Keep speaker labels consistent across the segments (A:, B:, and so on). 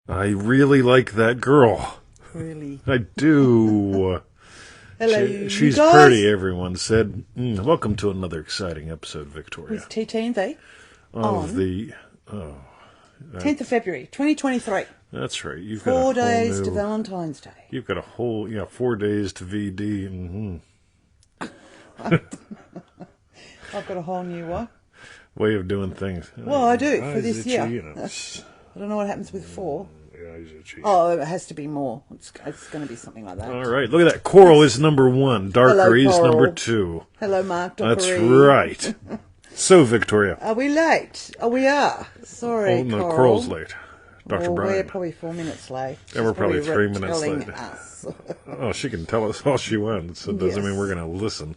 A: I really like that girl.
B: Really?
A: I do.
B: Hello,
A: She's
B: you guys.
A: pretty, everyone said. Welcome to another exciting episode, Victoria.
B: With TTNV
A: Of the...
B: 10th of February, 2023.
A: That's right. You've got
B: 4
A: a whole
B: days
A: new,
B: to Valentine's Day.
A: You've got a whole, 4 days to VD.
B: I've got a whole new one.
A: Way of doing things.
B: Well, I do, for this year.
A: I
B: I don't know what happens with 4.
A: Yeah, he's itchy.
B: Oh, it has to be more. It's going to be something like that.
A: All right, look at that. Coral is number 1. Darker is
B: Coral.
A: number 2.
B: Hello, Mark.
A: That's right. So, Victoria.
B: Are we late? Oh, we are. Sorry,
A: Oh, no,
B: Coral.
A: Coral's late. Dr.
B: Well,
A: Brian.
B: we're probably 4 minutes late.
A: And we're probably 3 minutes
B: telling
A: late.
B: us.
A: Oh, she can tell us all she wants. It doesn't mean we're going to listen.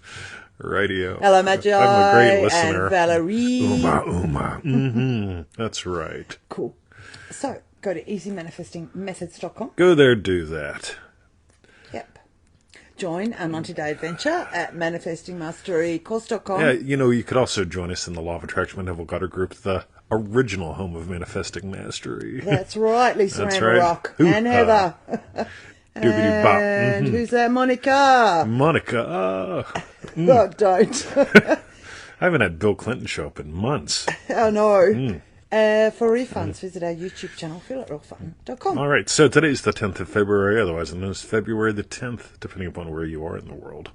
A: Radio.
B: Hello, Magi.
A: I'm a great listener.
B: And Valerie.
A: Uma. That's right.
B: Cool. So, go to easymanifestingmethods.com.
A: Go there, do that.
B: Yep. Join our 90-day adventure at manifestingmasterycourse.com.
A: Yeah, you could also join us in the Law of Attraction Neville Goddard group, the original home of manifesting mastery.
B: That's right, Lisa
A: That's
B: Ann
A: right.
B: Rock.
A: Hoo-ha.
B: And Heather.
A: Doobity-bop.
B: And who's there? Monica.
A: Monica.
B: Oh, don't.
A: I haven't had Bill Clinton show up in months.
B: Oh, no. For refunds, visit our YouTube channel, feelitrealfun.com.
A: All right, so today's the 10th of February, otherwise known as February the 10th, depending upon where you are in the world.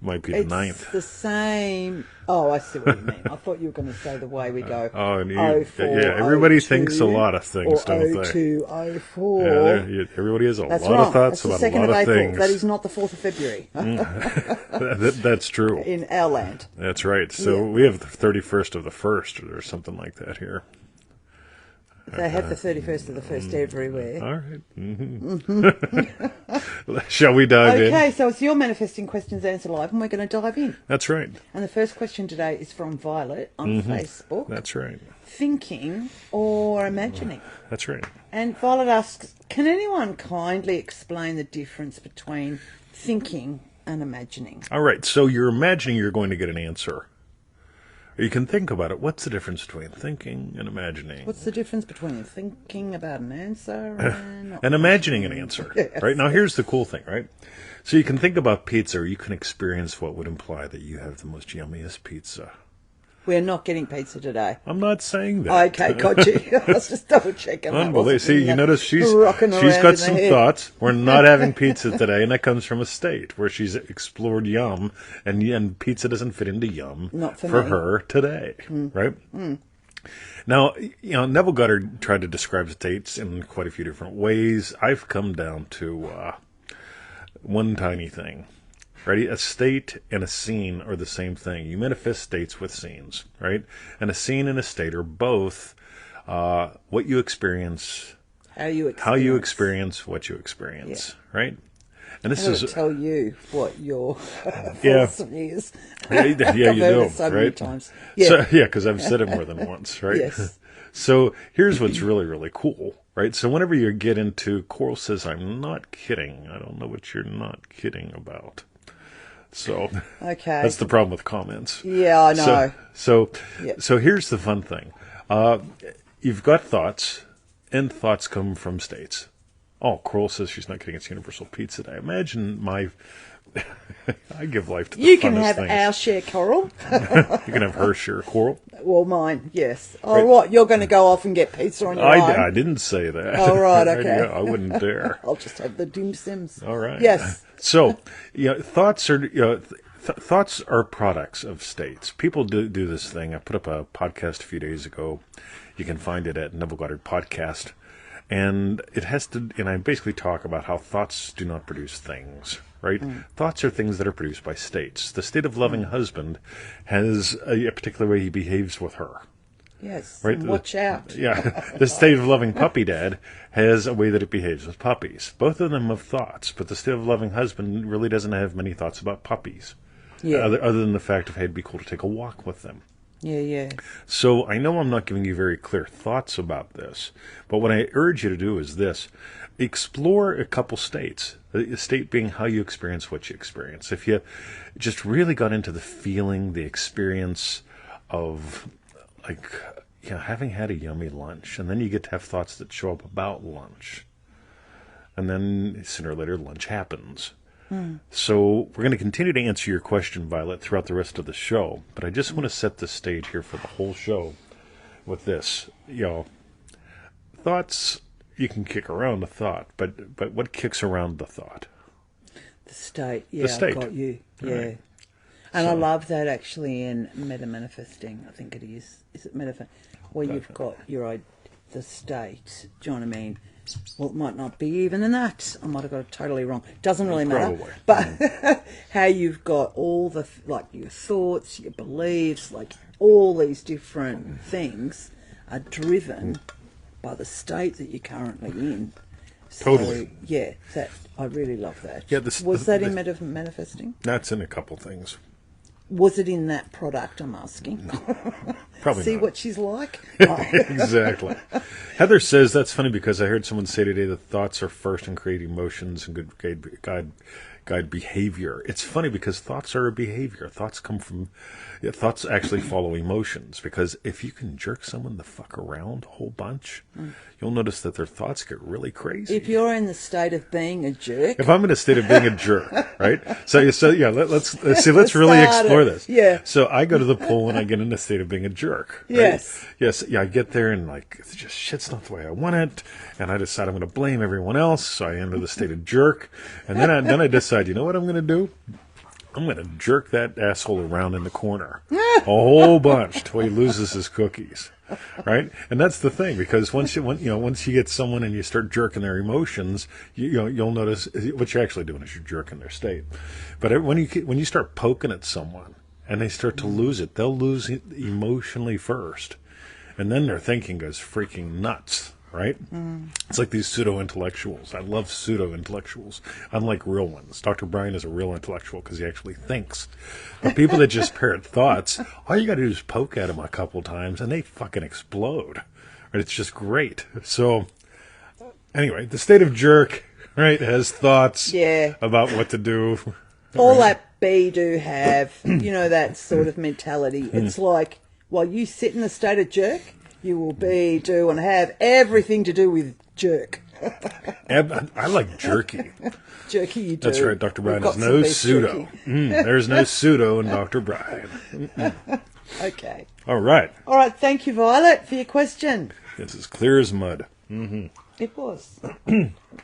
A: It might be the 9th.
B: It's the same. Oh, I see what you mean. I thought you were going to say the way we go.
A: Everybody thinks a lot of things, don't they?
B: 0204.
A: Yeah, everybody has a
B: That's
A: lot
B: wrong.
A: of thoughts
B: That's
A: about
B: the 2nd
A: a lot
B: of
A: of
B: April.
A: things.
B: That is not the 4th of February
A: That's true.
B: in our land.
A: That's right. So we have the 31st of the 1st or something like that here.
B: They have the 31st of the 1st everywhere.
A: All right. Shall we dive in?
B: Okay, so it's your manifesting questions answer live, and we're going to dive in.
A: That's right.
B: And the first question today is from Violet on Facebook.
A: That's right.
B: Thinking or imagining?
A: That's right.
B: And Violet asks, can anyone kindly explain the difference between thinking and imagining?
A: All right. So you're imagining you're going to get an answer. Or you can think about it. What's the difference between thinking and imagining?
B: What's the difference between thinking about an answer and...
A: And imagining an answer.
B: Yes.
A: Right? Now, here's the cool thing, right? So you can think about pizza, or you can experience what would imply that you have the most yummiest pizza.
B: We're not getting pizza today.
A: I'm not saying that.
B: Okay, got you. I was just double checking.
A: Unbelievable. See, you notice she's got some thoughts. We're not having pizza today, and that comes from a state where she's explored yum, and pizza doesn't fit into yum
B: Not for me.
A: her today, right? Now, Neville Goddard tried to describe states in quite a few different ways. I've come down to one tiny thing. Right? A state and a scene are the same thing. You manifest states with scenes, right? And a scene and a state are both what you experience, how you experience what you experience, right? And this is
B: tell you what your
A: yeah,
B: philosophy is.
A: yeah, you do,
B: so
A: right?
B: many times. Yeah,
A: So, because I've said it more than once, right?
B: Yes.
A: So here's what's really, really cool, right? So whenever you get into, Coral says, "I'm not kidding. I don't know what you're not kidding about." So
B: okay,
A: that's the problem with comments.
B: Yeah, I know.
A: So here's the fun thing. You've got thoughts, and thoughts come from states. Oh, Coral says she's not kidding. It's Universal Pizza Day. Imagine I give life to the
B: you can
A: funnest
B: have
A: things.
B: our share, Coral.
A: You can have her share, Coral.
B: Well, mine, yes. Oh,
A: Right.
B: what? You're going to go off and get pizza on your own?
A: I didn't say that.
B: Oh, right, okay.
A: I wouldn't dare.
B: I'll just have the dim sims.
A: All right.
B: Yes.
A: So, thoughts are thoughts are products of states. People do this thing. I put up a podcast a few days ago. You can find it at Neville Goddard Podcast, and it has to. And I basically talk about how thoughts do not produce things. Right? Thoughts are things that are produced by states. The state of loving husband has a particular way he behaves with her.
B: Yes.
A: Right?
B: Watch out.
A: Yeah. The state of loving puppy dad has a way that it behaves with puppies. Both of them have thoughts, but the state of loving husband really doesn't have many thoughts about puppies.
B: Yeah.
A: Other than the fact of, hey, it'd be cool to take a walk with them.
B: Yeah.
A: So I know I'm not giving you very clear thoughts about this, but what I urge you to do is this. Explore a couple states. The state being how you experience what you experience. If you just really got into the feeling, the experience of, like, having had a yummy lunch, and then you get to have thoughts that show up about lunch. And then sooner or later, lunch happens. So we're going to continue to answer your question, Violet, throughout the rest of the show. But I just want to set the stage here for the whole show with this. Thoughts, you can kick around a thought, but what kicks around the thought?
B: The state. Yeah,
A: The state.
B: I've got you. Yeah.
A: Right.
B: And I love that actually in meta-manifesting, I think it is. Is it where you've got the state, do you know what I mean? Well, it might not be even in that. I might have got it totally wrong. Doesn't really matter.
A: Probably.
B: But how you've got all the, your thoughts, your beliefs, all these different things are driven by the state that you're currently in.
A: Totally.
B: So, yeah, I really love that.
A: Yeah,
B: Was that in manifesting?
A: That's in a couple things.
B: Was it in that product, I'm asking?
A: No, probably
B: See
A: not.
B: what she's like?
A: Exactly. Heather says, that's funny because I heard someone say today that thoughts are first and create emotions and good guide behavior. It's funny because thoughts are a behavior. Thoughts actually follow emotions, because if you can jerk someone the fuck around a whole bunch, you'll notice that their thoughts get really crazy.
B: If you're in the state of being a jerk.
A: If I'm in a state of being a jerk, right? So yeah, let's really explore this.
B: Yeah.
A: So I go to the pool and I get in a state of being a jerk. Right? Yes. Yeah, I get there and it's just shit's not the way I want it, and I decide I'm going to blame everyone else. So I enter the state of jerk, and then I decide, you know what I'm going to do? I'm going to jerk that asshole around in the corner a whole bunch till he loses his cookies, right? And that's the thing, because once you get someone and you start jerking their emotions, you'll notice what you're actually doing is you're jerking their state. But when you start poking at someone and they start to lose it, they'll lose it emotionally first, and then their thinking goes freaking nuts. Right? It's like these pseudo-intellectuals. I love pseudo-intellectuals, unlike real ones. Dr. Brian is a real intellectual because he actually thinks. But people that just parrot thoughts, all you got to do is poke at them a couple times and they fucking explode. Right? It's just great. So, anyway, the state of jerk, right, has thoughts about what to do.
B: All that do have, that sort of mentality. It's like, while you sit in the state of jerk, you will do and have everything to do with jerk.
A: I like jerky.
B: Jerky, you do.
A: That's right, Dr. Brian. There's no pseudo. There's no pseudo in Dr. Brian.
B: Okay.
A: All right.
B: Thank you, Violet, for your question.
A: It's as clear as mud. Mm-hmm.
B: It was.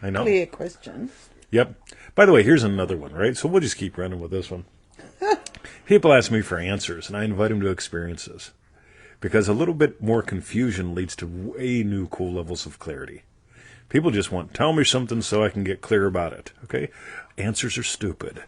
A: I know.
B: Clear question.
A: Yep. By the way, here's another one, right? So we'll just keep running with this one. People ask me for answers, and I invite them to experiences. Because a little bit more confusion leads to way new cool levels of clarity. People just want, tell me something so I can get clear about it. Okay? Answers are stupid.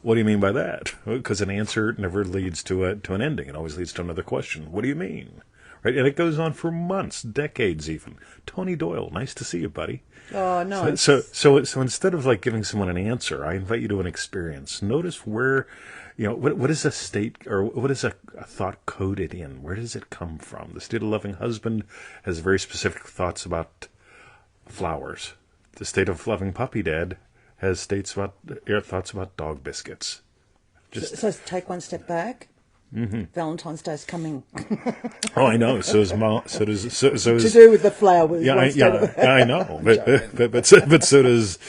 A: What do you mean by that? Because an answer never leads to an ending. It always leads to another question. What do you mean? Right? And it goes on for months, decades even. Tony Doyle, nice to see you, buddy.
B: Oh, no.
A: So instead of giving someone an answer, I invite you to an experience. Notice where, what is a state, or what is a thought coded in? Where does it come from? The state of loving husband has very specific thoughts about flowers. The state of loving puppy dad has thoughts about dog biscuits.
B: So take one step back. Mm-hmm. Valentine's Day's coming.
A: Oh, I know. So is
B: to do with the flowers.
A: I know. But so does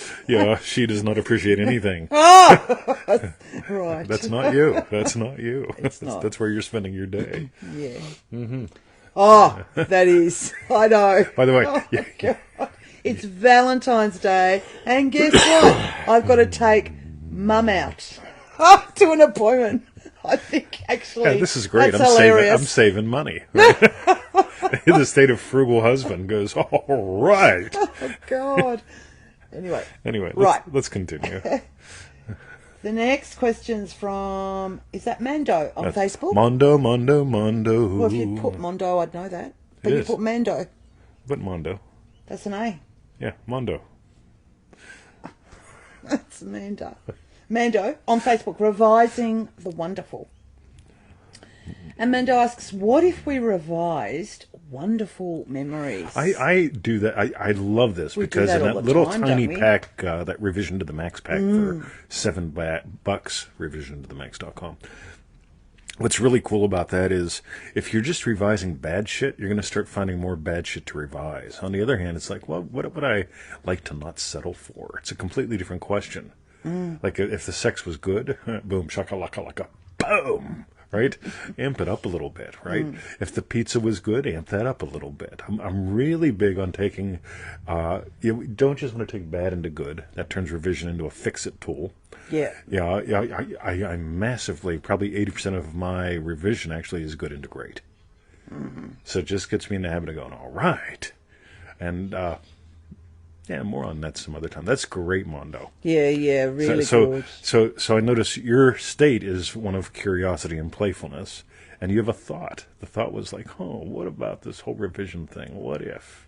A: she does not appreciate anything.
B: Oh, right.
A: That's not you. That's not you.
B: It's not.
A: That's where you're spending your day.
B: Yeah. Mm-hmm. Oh, that is. I know.
A: By the way,
B: it's Valentine's Day, and guess what? I've got to take Mum out to an appointment. I think actually,
A: this is great. I'm saving money. Right? The state of frugal husband goes, all right.
B: Oh God. Anyway,
A: let's continue.
B: The next question's from, is that Mando on Facebook?
A: Mando.
B: Well, if you put Mando, I'd know that. But you put Mando.
A: But Mando.
B: That's an A.
A: Yeah, Mando.
B: That's Mando. Mando on Facebook, revising the wonderful. And Mando asks, what if we revised wonderful memories?
A: I do that. I love this because in that little tiny pack, that revision to the max pack for $7, revision to the max.com. what's really cool about that is if you're just revising bad shit, you're going to start finding more bad shit to revise. On the other hand, it's like, well, what would I like to not settle for? It's a completely different question. Like if the sex was good, boom, shakalaka laka, boom, right? Amp it up a little bit, right? If the pizza was good, amp that up a little bit. I'm really big on taking, you don't just want to take bad into good. That turns revision into a fix-it tool.
B: Yeah.
A: Yeah, I'm massively, probably 80% of my revision actually is good into great. So it just gets me in the habit of going, all right. And, yeah, more on that some other time. That's great, Mando.
B: Yeah, really good.
A: So I notice your state is one of curiosity and playfulness, and you have a thought. The thought was like, oh, what about this whole revision thing? What if?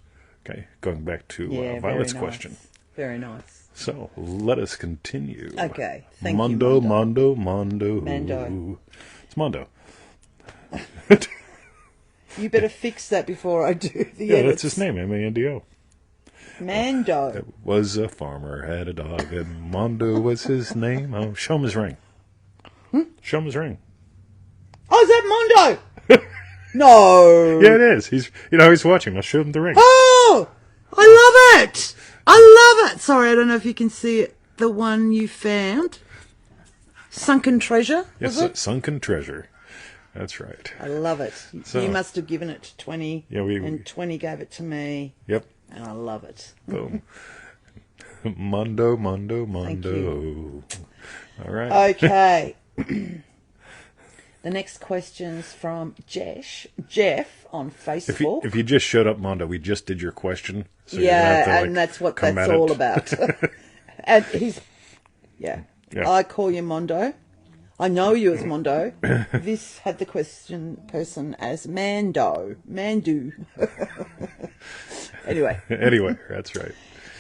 A: Okay, going back to Violet's question.
B: Very nice.
A: So let us continue.
B: Okay, thank
A: Mando,
B: you,
A: Mando, Mando.
B: Mando.
A: It's Mando.
B: You better fix that before I do the
A: Yeah,
B: edits.
A: that's his name, Mando.
B: Mando.
A: It was a farmer, had a dog, and Mando was his name. Oh, show him his ring. Show him his ring.
B: Oh, is that Mando? No.
A: Yeah, it is. He's watching. I'll show him the ring.
B: Oh, I love it. I love it. Sorry, I don't know if you can see it. The one you found. Sunken Treasure, was
A: Yes,
B: it?
A: sunken treasure. That's right.
B: I love it.
A: So-
B: You must have given it to 20,
A: Yeah,
B: and 20 gave it to me,
A: Yep.
B: and I love it.
A: Boom. Mando, Mando,
B: Thank
A: Mando. All right.
B: Okay. The next question's from Jeff on Facebook.
A: If you just showed up, Mando, we just did your question. So you're
B: Yeah,
A: gonna have to,
B: and that's what
A: come
B: that's
A: at it.
B: all about. And he's,
A: Yeah.
B: I call you Mondo. I know you as Mondo. This had the question person as Mando. Mandu. Anyway,
A: Anyway, that's right.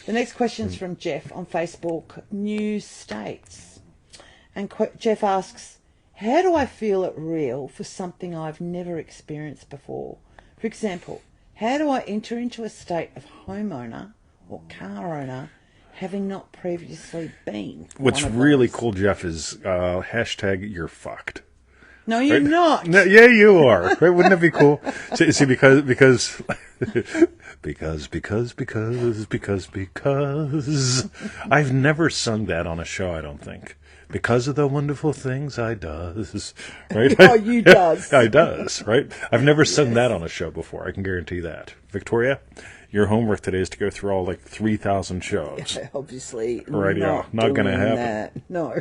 B: the next question's from Jeff on Facebook, New States. And Jeff asks, how do I feel it real for something I've never experienced before? For example, how do I enter into a state of homeowner or car owner having not previously been?
A: What's
B: one of
A: really
B: those?
A: cool, Jeff, is hashtag you're fucked.
B: No, you're not.
A: No, yeah, you are. Right? Wouldn't that be cool? See, because I've never sung that on a show, I don't think. Because of the wonderful things I does, right?
B: Oh, you does.
A: I does, right? I've never sung that on a show before. I can guarantee that. Victoria, your homework today is to go through all like 3,000 shows.
B: Obviously,
A: Right, yeah, not gonna
B: doing
A: happen.
B: that. No.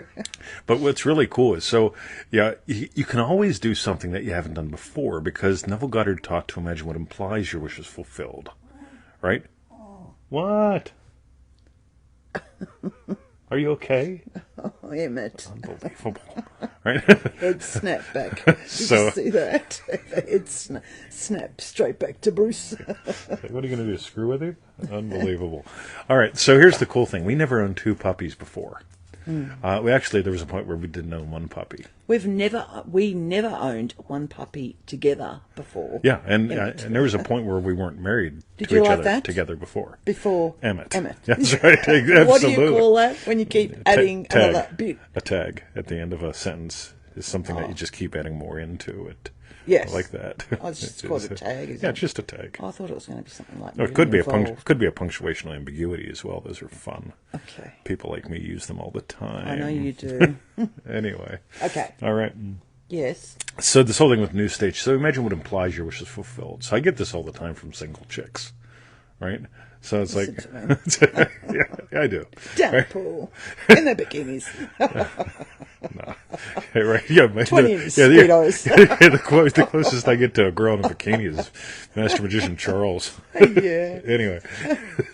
A: But what's really cool is, so, yeah, you can always do something that you haven't done before because Neville Goddard taught to imagine what implies your wish is fulfilled. Right? What? Are you okay?
B: Oh, Emmett.
A: Unbelievable. Right?
B: Head snap back. Did
A: So-
B: you see that? Head snap straight back to Bruce.
A: What are you going to do, screw with him? Unbelievable. All right, so here's the cool thing. We never owned two puppies before. There was a point where we didn't own one puppy.
B: We never owned one puppy together before.
A: Yeah, and there was a point where we weren't married
B: Did
A: to
B: you
A: each
B: like
A: other
B: that?
A: together before.
B: Before
A: Emmett.
B: Emmett.
A: That's right. Absolutely.
B: What do you call that when you keep adding
A: Tag.
B: another bit?
A: A tag at the end of a sentence is something that you just keep adding more into it.
B: Yes.
A: I like that.
B: I just called it a tag.
A: Yeah, it's just a tag.
B: I thought it was going to be something like.
A: Or it could be
B: involved.
A: could be a punctuational ambiguity as well. Those are fun.
B: Okay.
A: People like me use them all the time.
B: I know you do.
A: Anyway.
B: Okay.
A: All right.
B: Yes.
A: So this whole thing with new stage. So imagine what implies your wish is fulfilled. So I get this all the time from single chicks, right? So it's like, yeah, I do.
B: Down
A: Right?
B: the pool in their bikinis.
A: Right? Yeah,
B: 20 in Speedos.
A: the closest I get to a girl in a bikini is Master Magician Charles.
B: Yeah.
A: Anyway,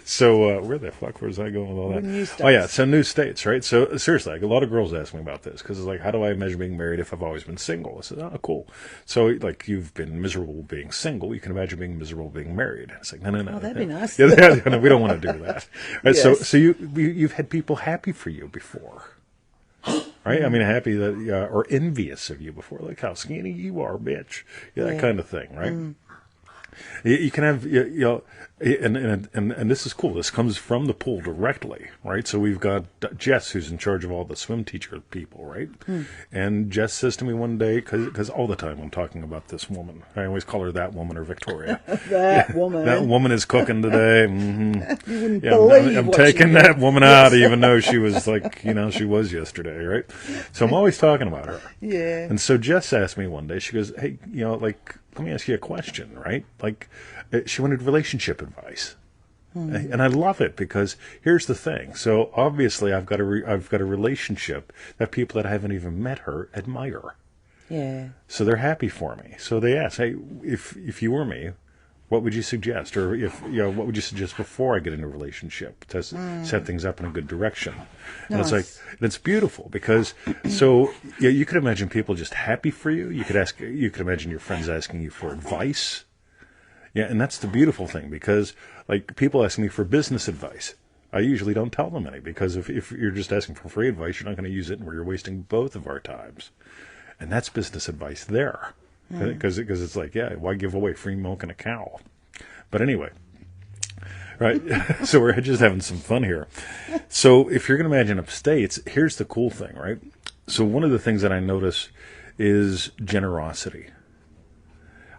A: so where the fuck was I going with all that?
B: New states.
A: Oh yeah, so new states, right? So seriously, like, a lot of girls ask me about this because it's like, how do I measure being married if I've always been single? I said, oh, cool. So like, you've been miserable being single, you can imagine being miserable being married. It's like, no.
B: Oh, that'd be nice.
A: Yeah, no, we don't want to do that. Right?
B: Yes.
A: So you've had people happy for you before. Right? I mean, happy that, or envious of you before, like how skinny you are, bitch. Yeah, that kind of thing, right? You can have, and this is cool. This comes from the pool directly, right? So we've got Jess, who's in charge of all the swim teacher people, right? And Jess says to me one day, because all the time I'm talking about this woman. I always call her that woman or Victoria.
B: That woman.
A: That woman is cooking today. Mm-hmm.
B: You wouldn't believe
A: I'm
B: what
A: taking
B: she
A: that
B: did.
A: woman out, even though she was like, she was yesterday, right? So I'm always talking about her.
B: Yeah.
A: And so Jess asked me one day, she goes, hey, like, let me ask you a question, right? Like, she wanted relationship advice. And I love it because here's the thing. So obviously I've got a relationship that people that haven't even met her admire.
B: Yeah.
A: So they're happy for me. So they ask, hey, if you were me, what would you suggest? Or what would you suggest before I get into a relationship to set things up in a good direction? And
B: Nice.
A: and it's beautiful because so you could imagine people just happy for you. You could imagine your friends asking you for advice. Yeah, and that's the beautiful thing because like people ask me for business advice. I usually don't tell them any because if you're just asking for free advice, you're not going to use it where you're wasting both of our times. And that's business advice there. Because it's like, yeah, why give away free milk and a cow? But anyway, right? So we're just having some fun here. So if you're going to imagine upstate, here's the cool thing, right? So one of the things that I notice is generosity.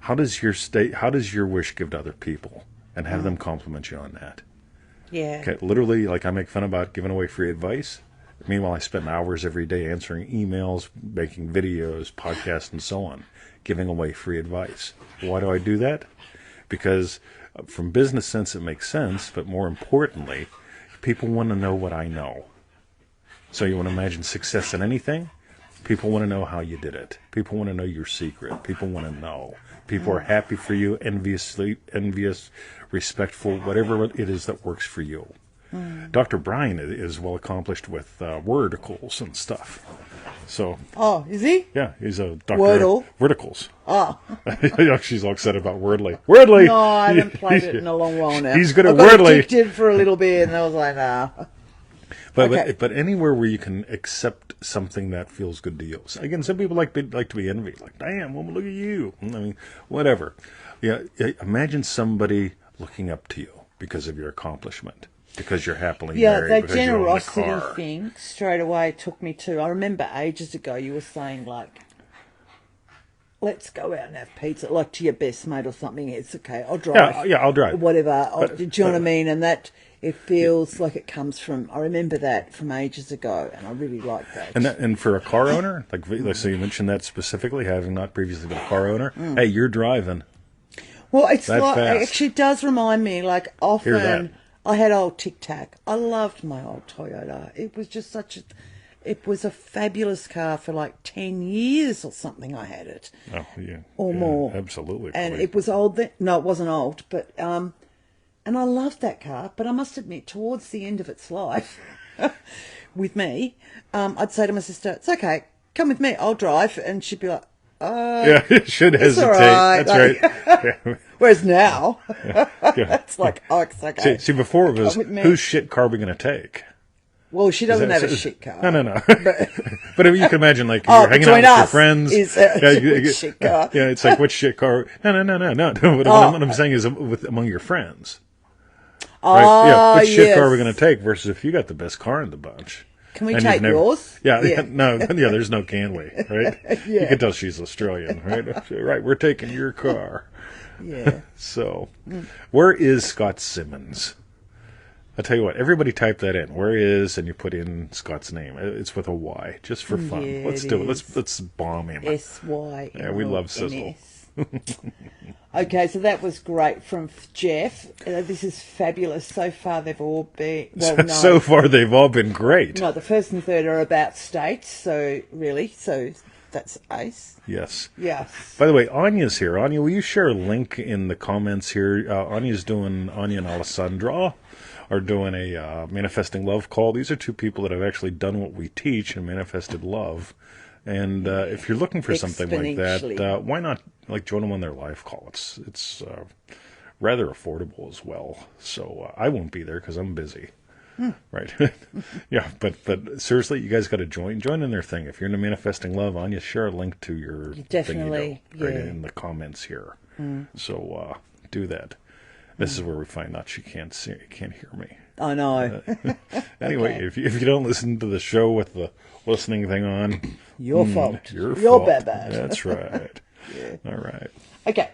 A: How does your wish give to other people and have them compliment you on that?
B: Yeah.
A: Okay, literally, like I make fun about giving away free advice. Meanwhile, I spend hours every day answering emails, making videos, podcasts, and so on, giving away free advice. Why do I do that? Because from business sense, it makes sense, but more importantly, people want to know what I know. So you want to imagine success in anything? People want to know how you did it. People want to know your secret. People want to know. People are happy for you, envious, respectful, whatever it is that works for you. Dr. Brian is well accomplished with wordicles and stuff. So.
B: Oh, is he?
A: Yeah, he's a doctor
B: Wordle?
A: of verticals.
B: Oh.
A: She's all excited about Wordly. Wordly!
B: No, I haven't played it in a long while now.
A: He's good at
B: I got
A: Wordly.
B: addicted for a little bit, and I was like, nah.
A: But anywhere where you can accept something that feels good to you. So again, some people like to be envied. Like, damn, woman, look at you. I mean, whatever. Yeah, imagine somebody looking up to you because of your accomplishment, because you're happily married,
B: that
A: because you own a
B: generosity
A: car.
B: thing straight away took me to. I remember ages ago you were saying like, let's go out and have pizza, like to your best mate or something. It's okay, I'll drive.
A: Yeah, I'll drive.
B: Whatever. Do you know what I mean? And that it feels like it comes from. I remember that from ages ago, and I really like that.
A: And for a car owner, like so you mentioned that specifically, having not previously been a car owner. Hey, you're driving.
B: Well, it's
A: that
B: like
A: fast.
B: it actually does remind me. Like
A: Hear that.
B: often, I had old Tic Tac. I loved my old Toyota. It was just it was a fabulous car for like 10 years or something. I had it.
A: Oh yeah,
B: or
A: yeah,
B: more.
A: absolutely.
B: And
A: probably.
B: it was old then. No, it wasn't old, but and I loved that car. But I must admit, towards the end of its life, with me, I'd say to my sister, "It's okay, come with me. I'll drive," and she'd be like,
A: yeah, it should
B: it's
A: hesitate.
B: all right.
A: That's right. Yeah.
B: Whereas now,
A: Yeah.
B: it's like, oh, it's okay.
A: See, before it was,
B: Come with me.
A: whose shit car are we going to take?
B: Well, she doesn't have a
A: So-
B: shit car.
A: No. But if you can imagine, like,
B: Oh,
A: you're hanging out
B: between
A: with your
B: us
A: friends.
B: is a shit car.
A: Yeah, it's like, which shit car? No. What I'm saying is among your friends. Right? Yeah, which shit car are we going to take versus if you got the best car in the bunch?
B: Can we
A: And
B: take
A: you've never-
B: yours?
A: Yeah, no, there's no can we, right?
B: Yeah.
A: You can tell she's Australian, right? Right, we're taking your car.
B: Yeah.
A: So, where is Scott Simmons? I'll tell you what, everybody type that in. Where is, and you put in Scott's name. It's with a Y, just for fun.
B: Yeah,
A: Let's
B: it
A: do it.
B: is.
A: Let's bomb him.
B: SY.
A: Yeah, we love Sizzle.
B: Okay, so that was great from Jeff. This is fabulous. So far, they've all been. Well, no.
A: So far, they've all been great.
B: No, the first and third are about states. So that's ace.
A: Yes.
B: Yes.
A: By the way, Anya's here. Anya, will you share a link in the comments here? Anya and Alessandra are doing a manifesting love call. These are two people that have actually done what we teach and manifested love. And if you're looking for something like that, why not join them on their live call? It's rather affordable as well. So I won't be there because I'm busy. Right. Yeah, but seriously, you guys got to join in their thing. If you're into manifesting love, Anya, share a link to your
B: Definitely,
A: thing, right
B: yeah.
A: in the comments here. So do that. This is where we find out she can't hear me.
B: I know.
A: Anyway,
B: Okay.
A: if you don't listen to the show with the listening thing on,
B: Your fault.
A: Your
B: You're
A: fault.
B: bad.
A: That's right.
B: Yeah.
A: All right.
B: Okay.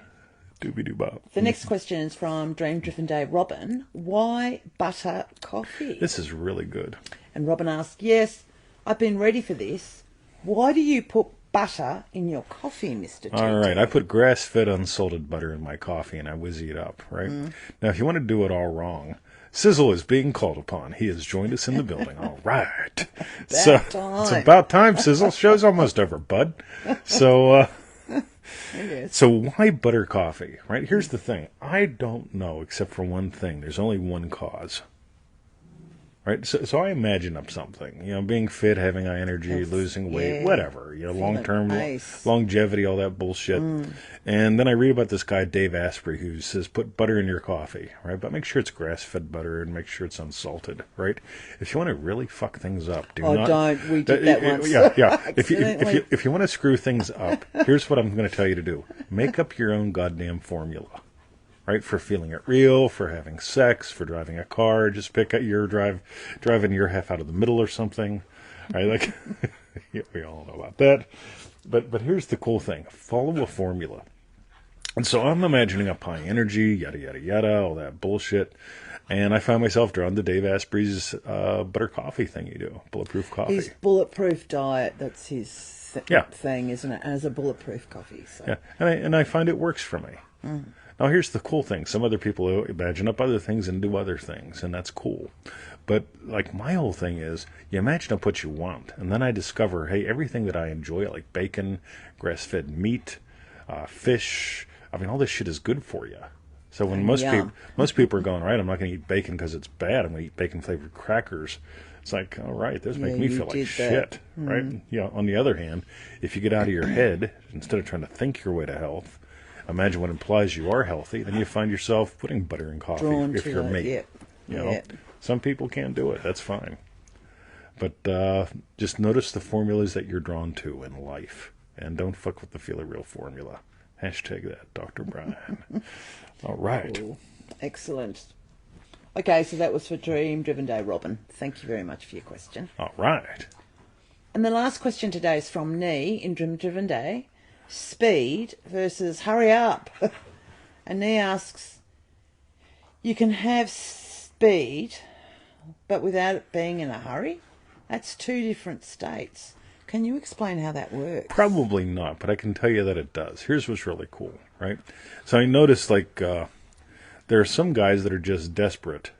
A: Doobie-doo-bop.
B: The next question is from Dream Driven Day Robin. Why butter coffee?
A: This is really good.
B: And Robin asked, yes, I've been ready for this. Why do you put butter in your coffee, Mr.
A: All right, I put grass-fed unsalted butter in my coffee and I whizzy it up, right? Now, if you want to do it all wrong, Sizzle is being called upon. He has joined us in the building. All right. It's about time, Sizzle. Show's almost over, bud. So, so why butter coffee, right? Here's the thing. I don't know, except for one thing. There's only one cause. Right, so I imagine up something, being fit, having high energy, losing weight, whatever, long-term longevity, all that bullshit. And then I read about this guy, Dave Asprey, who says, put butter in your coffee, right? But make sure it's grass-fed butter and make sure it's unsalted, right? If you want to really fuck things up,
B: don't. We did that once.
A: Yeah. If you want to screw things up, here's what I'm going to tell you to do. Make up your own goddamn formula. Right, for feeling it real, for having sex, for driving a car, just pick up your driving your half out of the middle or something. Right, like we all know about that. But here's the cool thing: follow a formula. And so I'm imagining up high energy, yada yada yada, all that bullshit. And I find myself drawn to Dave Asprey's butter coffee thing. You do bulletproof coffee.
B: His bulletproof diet. That's his thing, isn't it? As a bulletproof coffee. So.
A: Yeah, and I find it works for me. Now, here's the cool thing. Some other people imagine up other things and do other things, and that's cool. But, like, my whole thing is, you imagine up what you want, and then I discover, hey, everything that I enjoy, like bacon, grass-fed meat, fish, I mean, all this shit is good for you. So when most people are going, right, I'm not going to eat bacon because it's bad. I'm going to eat bacon-flavored crackers. It's like, all right, those make me feel like shit, right? On the other hand, if you get out of your head, instead of trying to think your way to health, imagine what implies you are healthy, then you find yourself putting butter in coffee if you're me. Some people can't do it. That's fine. But just notice the formulas that you're drawn to in life. And don't fuck with the Feel It Real formula. Hashtag that, Dr. Brian. All right.
B: Cool. Excellent. Okay, so that was for Dream Driven Day, Robin. Thank you very much for your question.
A: All right.
B: And the last question today is from Nee in Dream Driven Day. Speed versus hurry up. And Nee asks, you can have speed, but without it being in a hurry? That's two different states. Can you explain how that works?
A: Probably not, but I can tell you that it does. Here's what's really cool, right? So I noticed, like, there are some guys that are just desperate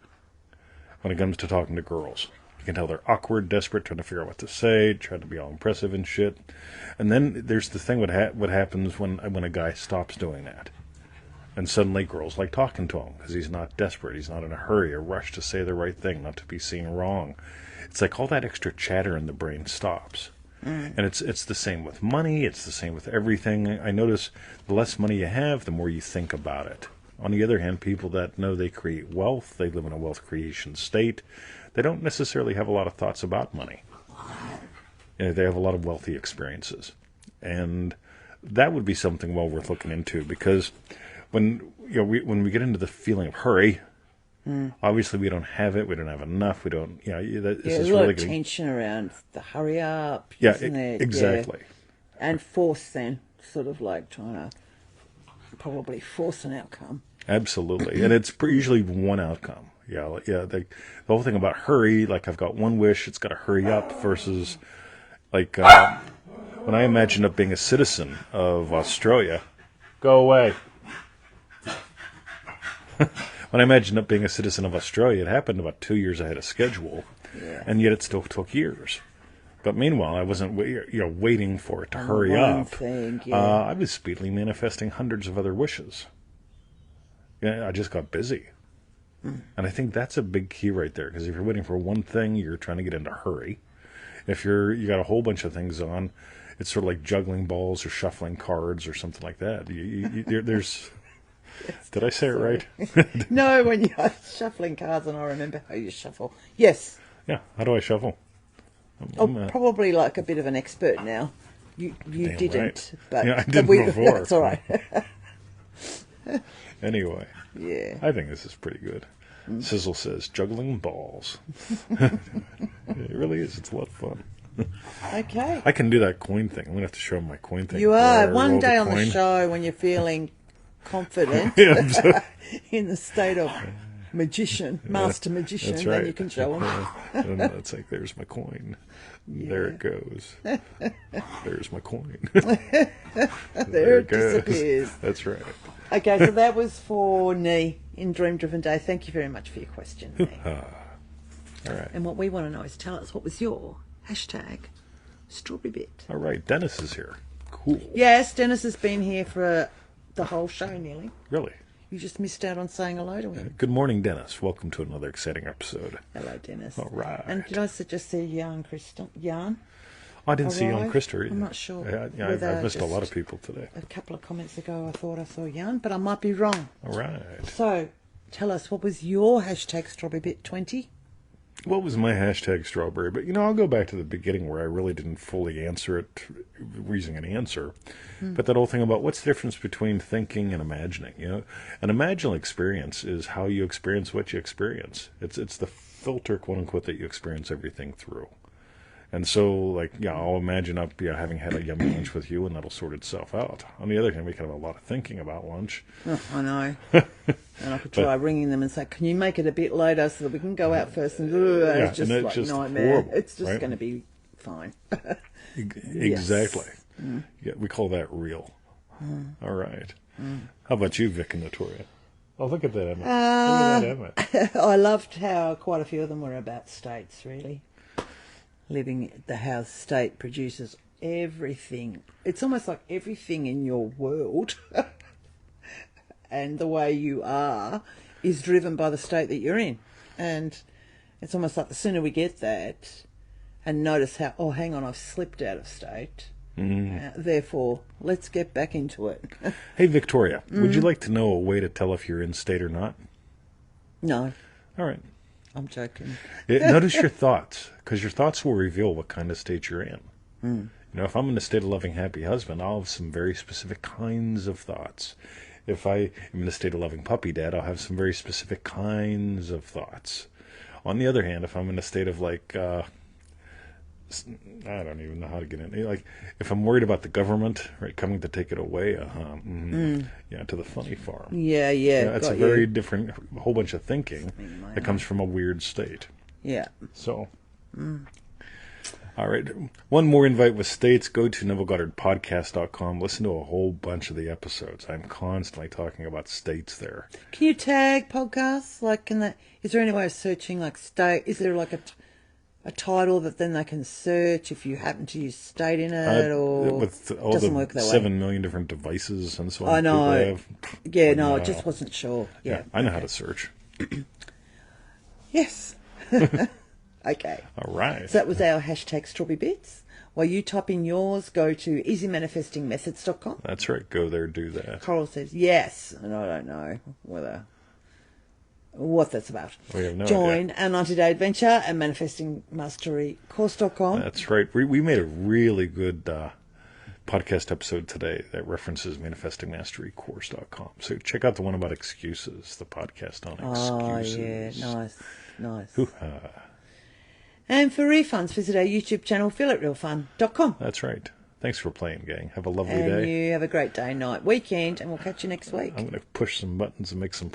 A: when it comes to talking to girls. You can tell they're awkward, desperate, trying to figure out what to say, trying to be all impressive and shit. And then there's the thing what happens when a guy stops doing that. And suddenly girls like talking to him because he's not desperate. He's not in a hurry or rush to say the right thing, not to be seen wrong. It's like all that extra chatter in the brain stops. And it's the same with money. It's the same with everything. I notice the less money you have, the more you think about it. On the other hand, people that know they create wealth, they live in a wealth creation state, they don't necessarily have a lot of thoughts about money. They have a lot of wealthy experiences. And that would be something well worth looking into, because when we get into the feeling of hurry, obviously we don't have it, we don't have enough, we don't, this
B: there's
A: is
B: a lot
A: really
B: of tension around the hurry up,
A: yeah,
B: isn't there?
A: exactly.
B: Yeah. And force then, sort of like trying to probably force an outcome.
A: Absolutely. And it's usually one outcome. The whole thing about hurry, like I've got one wish, it's got to hurry up, versus like when I imagined up being a citizen of Australia, go away. When I imagined up being a citizen of Australia, it happened about 2 years ahead of schedule, and yet it still took years. But meanwhile, I wasn't waiting for it to hurry up. I was speedily manifesting hundreds of other wishes. Yeah, I just got busy. And I think that's a big key right there, because if you're waiting for one thing, you're trying to get into a hurry. If you got a whole bunch of things on, it's sort of like juggling balls or shuffling cards or something like that. There's... Did I say it right?
B: No, when you're shuffling cards, and I remember how you shuffle. Yes.
A: Yeah, how do I shuffle?
B: Probably like a bit of an expert now. You didn't,
A: right.
B: but
A: yeah, I did before.
B: That's all right.
A: Anyway,
B: Yeah.
A: I think this is pretty good. Sizzle says, juggling balls. It really is. It's a lot of fun.
B: Okay.
A: I can do that coin thing. I'm going to have to show him my coin thing.
B: You
A: where I
B: are. One
A: roll
B: day on the
A: coin.
B: show when you're feeling confident in the state of master magician,
A: That's right.
B: then you can show them.
A: And it's like, there's my coin. There it goes. There's my coin.
B: There it disappears.
A: That's right.
B: Okay, so that was for Nee in Dream Driven Day. Thank you very much for your question, Nee.
A: All right.
B: And what we want to know is tell us, what was your hashtag strawberry bit?
A: All right. Dennis is here. Cool.
B: Yes, Dennis has been here for the whole show nearly.
A: Really?
B: You just missed out on saying hello to him.
A: Good morning, Dennis. Welcome to another exciting episode.
B: Hello, Dennis.
A: All right.
B: And did I just see Jan Christian? Jan?
A: I didn't see you on
B: arrived?
A: Krister either.
B: I'm not sure.
A: Yeah, I've missed a lot of people today.
B: A couple of comments ago I thought I saw Jan, but I might be wrong.
A: All right.
B: So, tell us, what was your hashtag strawberry bit 20?
A: What was my hashtag strawberry? But, I'll go back to the beginning where I really didn't fully answer it using an answer. But that whole thing about what's the difference between thinking and imagining, An imaginal experience is how you experience what you experience. It's the filter, quote unquote, that you experience everything through. And so, I'll imagine having had a yummy lunch with you, and that'll sort itself out. On the other hand, we can have a lot of thinking about lunch.
B: Oh, I know. And I could try ringing them and say, can you make it a bit later so that we can go out first? And it's just
A: and
B: like
A: just
B: nightmare.
A: horrible,
B: It's just
A: right?
B: going to be fine.
A: Exactly. Yeah, we call that real. All right. How about you, Vic and Notoria? Oh, look at that, Emma. Look at that, Emma.
B: I loved how quite a few of them were about states, really. Living the house state produces everything. It's almost like everything in your world and the way you are is driven by the state that you're in. And it's almost like the sooner we get that and notice how, oh, hang on, I've slipped out of state. Therefore, let's get back into it.
A: Hey, Victoria, would you like to know a way to tell if you're in state or not?
B: No,
A: All right.
B: I'm joking.
A: Notice your thoughts, because your thoughts will reveal what kind of state you're in. If I'm in a state of loving, happy husband, I'll have some very specific kinds of thoughts. If I am in a state of loving puppy dad, I'll have some very specific kinds of thoughts. On the other hand, if I'm in a state of I don't even know how to get in. If I'm worried about the government, right, coming to take it away, to the funny farm.
B: Yeah.
A: It's a very different, whole bunch of thinking that comes from a weird state.
B: Yeah.
A: So, all right. One more invite with states. Go to NevilleGoddardPodcast.com. Listen to a whole bunch of the episodes. I'm constantly talking about states there.
B: Can you tag podcasts? Is there any way of searching state? Is there a title that then they can search if you happen to use state in it, or
A: with all
B: doesn't
A: the
B: work that way?
A: 7 million different devices and so on.
B: I know.
A: People have,
B: I just wasn't sure. Yeah,
A: I know how to search.
B: Yes. Okay.
A: All right.
B: So that was our hashtag strawberry bits. While you type in yours, go to easymanifestingmethods.com.
A: That's right. Go there, do that.
B: Coral says yes, and I don't know what that's about.
A: We have no
B: Join
A: idea.
B: our 90-day adventure at manifestingmasterycourse.com.
A: That's right. We made a really good podcast episode today that references manifestingmasterycourse.com. So check out the one about excuses, the podcast on excuses.
B: Oh, yeah. Nice.
A: Hoo-ha.
B: And for refunds, visit our YouTube channel, feelitrealfun.com.
A: That's right. Thanks for playing, gang. Have a lovely
B: And
A: day.
B: you have a great day, night, weekend, and we'll catch you next week.
A: I'm going to push some buttons and make some